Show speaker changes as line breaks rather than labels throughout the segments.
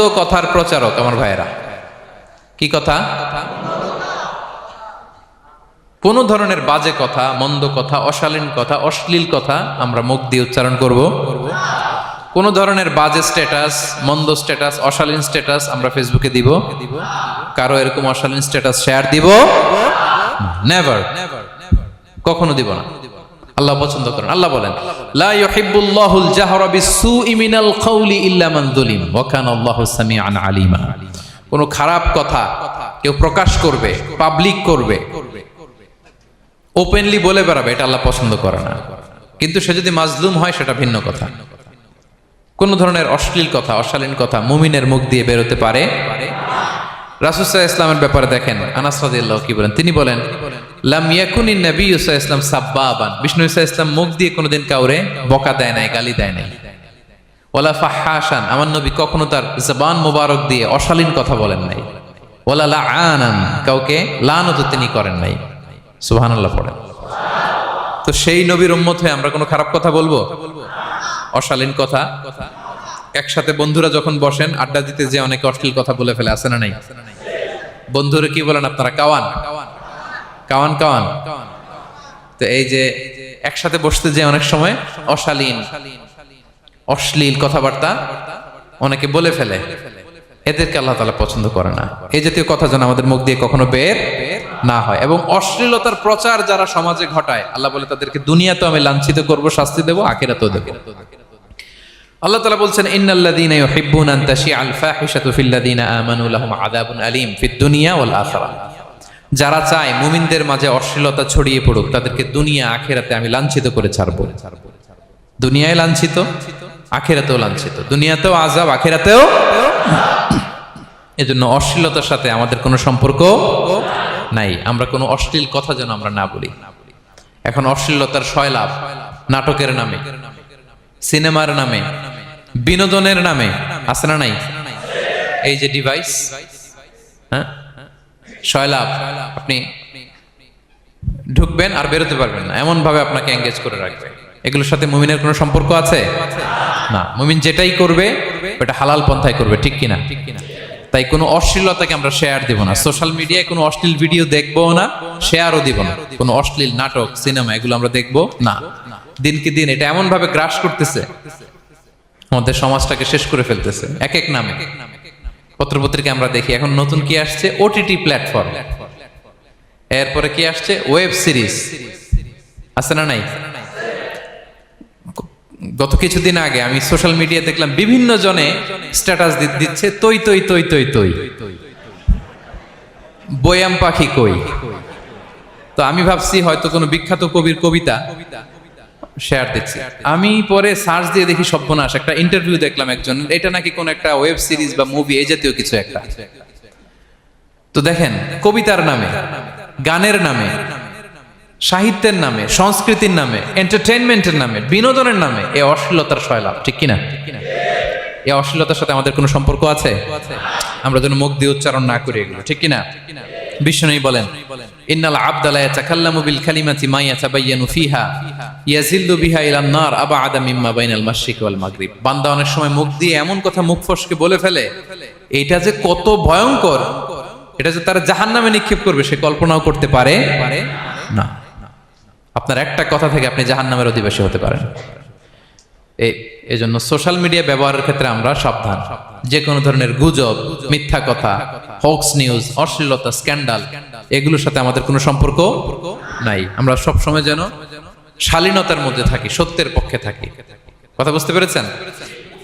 মন্দ কথার প্রচারক আমার ভাইয়েরা। কি কথা? কোন ধরনের বাজে কথা, মন্দ কথা, অশালীন কথা, অশ্লীল কথা আমরা মুখ দিয়ে উচ্চারণ করব। কোন ধরনের বাজে স্ট্যাটাস, মন্দ স্ট্যাটাস, অশালীন স্ট্যাটাস আমরা ফেসবুকে দিব? কারো এরকম অশালীন স্ট্যাটাস শেয়ার দিব? নেভার, কখনো দিব না। আল্লাহ পছন্দ করেন। আল্লাহ বলেন, লা ইউহিব্বুল্লাহুল জাহরা বিসসুই মিনাল কাউলি ইল্লা মান যুলিম ওয়া কানা আল্লাহু সামিআন আলিমা। কোন খারাপ কথা কেউ প্রকাশ করবে, পাবলিক করবে, ওপেনলি বলে বেড়াবে, এটা আল্লাহ পছন্দ করে না। কিন্তু সে যদি মাজলুম হয় সেটা ভিন্ন কথা। কোন ধরনের অশ্লীল কথা, অশালীন কথা মুমিনের মুখ দিয়ে বেরোতে পারে? রাসূল সাল্লাল্লাহু আলাইহি ওয়াসাল্লামের ব্যাপারে দেখেন, আনাস রাদিয়াল্লাহু কি বলেন, তিনি বলেন, লাম ইয়াকুনিন নাবিয়্যু সাল্লাল্লাহু আলাইহি ওয়াসাল্লাম সাব্বাবান, বিষ্ণু সাল্লাল্লাহু আলাইহি ওয়াসাল্লাম মুখ দিয়ে কোনোদিন কাউরে বকা দেয় নাই, গালি দেয় নাই। ওয়ালা ফাহাশান, আমার নবী কখনো তার জবান মোবারক দিয়ে অশালীন কথা বলেন নাই। ওয়ালা লাআনান, কাউকে লানত তিনি করেন নাই। সুবহানাল্লাহ পড়েন। তো সেই নবীর উম্মত হয়ে আমরা কোনো খারাপ কথা বলবো? অশালীন কথা? একসাথে বন্ধুরা যখন বসেন আড্ডা দিতে, যে অনেকে অশ্লীল কথা বলে ফেলে, আছে না নাই? বন্ধুরা কি বলেন আপনারা? Cowan Cowan Cowan. তো এই যে একসাথে বসতে যে অনেক সময় অশালীন, অশ্লীল কথাবার্তা অনেকে বলে ফেলে, এদেরকে আল্লাহ তাআলা পছন্দ করে না। এই জাতীয় কথা যেন আমাদের মুখ দিয়ে কখনো বের না হয়। এবং অশ্লীলতার প্রচার যারা সমাজে ঘটায়, আল্লাহ বলে তাদেরকে দুনিয়াতেও আমি লাঞ্ছিত করব, শাস্তি দেব, আখিরাতেও দেব। আল্লাহ তাআলা বলছেন, ইন্নাল্লাযীনা ইউহিব্বুনা আন তাশিআল ফাহিশাতু ফিল্লাযীনা আমানু লাহুম আযাবুন আলীম ফিদ দুনিয়া ওয়াল আখিরাহ। যারা চায় মুমিনদের মাঝে অশ্লীলতা ছড়িয়ে পড়ুক, তাদেরকে দুনিয়া আখিরাতে আমি লাঞ্ছিত করে ছাড়ব। দুনিয়ায় লাঞ্ছিত, আখিরাতেও লাঞ্ছিত। দুনিয়াতেও আযাব, আখিরাতেও। এজন্য অশ্লীলতার সাথে আমাদের কোনো সম্পর্ক নাই। আমরা কোনো অশ্লীল কথা যেন আমরা না বলি। এখন অশ্লীলতার সয়লাভ, নাটকের নামে, সিনেমার নামে, বিনোদনের নামে, আছে না নাই? এই যে ডিভাইস, হ্যাঁ, সয়লাভ, আপনি ঢুকবেন আর বেরোতে পারবেন না, এমন ভাবে আপনাকে এঙ্গেজ করে রাখবে। এগুলোর সাথে মুমিনের কোনো সম্পর্ক আছে না। মুমিন যেটাই করবে ওটা হালাল পন্থায় করবে, ঠিক কিনা? তাই কোনো অশ্লীলতাকে আমরা শেয়ার দিব না। সোশ্যাল মিডিয়ায় কোনো অশ্লীল ভিডিও দেখবো না, শেয়ারও দিব না। কোনো অশ্লীল নাটক, সিনেমা এগুলো আমরা দেখবো না। দিনকে দিন এটা এমন ভাবে গ্রাস করতেছে, আমাদের সমাজটাকে শেষ করে ফেলতেছে এক এক নামে। পত্রপত্রিকা আমরা দেখি এখন নতুন কি আসছে, ওটিটি প্ল্যাটফর্ম। এরপরে কি আসছে, ওয়েব সিরিজ, আছে না নাই? গত কিছুদিন আগে আমি সোশ্যাল মিডিয়া দেখলাম বিভিন্ন জনে স্ট্যাটাস দিচ্ছে, তৈ তৈ তৈ তৈ তৈ, বয়াম পাখি কই। তো আমি ভাবছি হয়তো কোনো বিখ্যাত কবির কবিতা শেয়ার দিচ্ছি। আমি পরে সার্চ দিয়ে দেখি সর্বনাশ, একটা ইন্টারভিউ দেখলাম একজন, এটা নাকি কোন একটা ওয়েব সিরিজ বা মুভি, এই জাতীয় কিছু একটা। তো দেখেন, কবিতার নামে, গানের নামে, সাহিত্যের নামে, সংস্কৃতির নামে, এন্টারটেইনমেন্টের নামে, বিনোদনের নামে এই অশ্লীলতার সয়লাভ, ঠিক কিনা? এই অশ্লীলতার সাথে আমাদের কোনো সম্পর্ক আছে? আমরা যেন মুখ দিয়ে উচ্চারণ না করি এগুলো, ঠিক কিনা? বিষ্ণু বলেন, ইন্নাল আবদা লা ইয়াতাকাল্লামু বিল কালিমাতি মা ইয়াতাবায়ানু ফিহা ইয়াজিল্লু বিহা ইলান নার আবআদা মিম্মা বাইনাল মাশরিক ওয়াল মাগরিব। বান্দা অনেক সময় মুখ দিয়ে এমন কথা মুখ ফসকে বলে ফেলে, এটা যে কত ভয়ঙ্কর, এটা যে তারা জাহান্নামে নিক্ষেপ করবে সে কল্পনাও করতে পারে না। আপনার একটা কথা থেকে আপনি জাহান্নামের অধিবাসী হতে পারেন। এই জন্য সোশ্যাল মিডিয়া ব্যবহারের ক্ষেত্রে আমরা সাবধান। যে কোনো ধরনের গুজব, মিথ্যা কথা, হক্স নিউজ, অশ্লীলতা, স্ক্যান্ডাল, এগুলোর সাথে আমাদের কোনো সম্পর্ক নাই। আমরা সব সময় যেন শালীনতার মধ্যে থাকি, সত্যের পক্ষে থাকি। কথা বুঝতে পেরেছেন?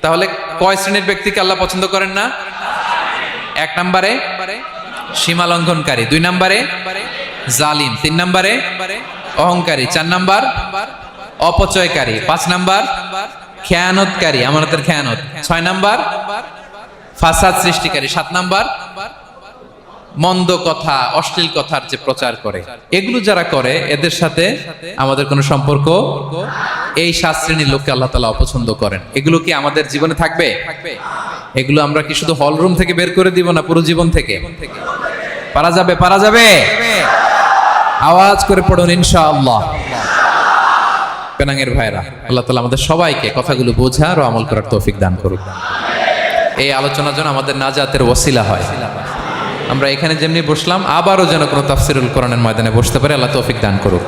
তাহলে কয় শ্রেণীর ব্যক্তিকে আল্লাহ পছন্দ করেন না? 1 নম্বরে সীমা লঙ্ঘনকারী, 2 নম্বরে জালিম, 3 নম্বরে অহংকারী, 4 নাম্বার অপচয়কারী, 5 নাম্বার খেয়ানতকারী, আমানতের খেয়ানত, 6 নাম্বার ফাসাদ সৃষ্টিকারী, 7 নাম্বার মন্দ কথা, অশ্লীল কথার যে প্রচার করে। এগুলো যারা করে এদের সাথে আমাদের কোনো সম্পর্ক, এই 7 শ্রেণীর লোককে আল্লাহ তাআলা অপছন্দ করেন। এগুলো কি আমাদের জীবনে থাকবে? এগুলো আমরা কি শুধু হল রুম থেকে বের করে দিব না, পুরো জীবন থেকে পারা যাবে? পারা যাবে? আওয়াজ করে পড়ুন ইনশাআল্লাহ। পেনাঙ্গের ভাইরা, আল্লাহ তাআলা আমাদের সবাইকে কথাগুলো বোঝার ও আমল করার তৌফিক দান করুক। এই আলোচনা যেন আমাদের নাজাতের ওসিলা হয়। আমরা এখানে যেমনি বসলাম, আবারও যেন কোনো তাফসিরুল কোরআনের ময়দানে বসতে পারে। আল্লাহ তৌফিক দান করুক।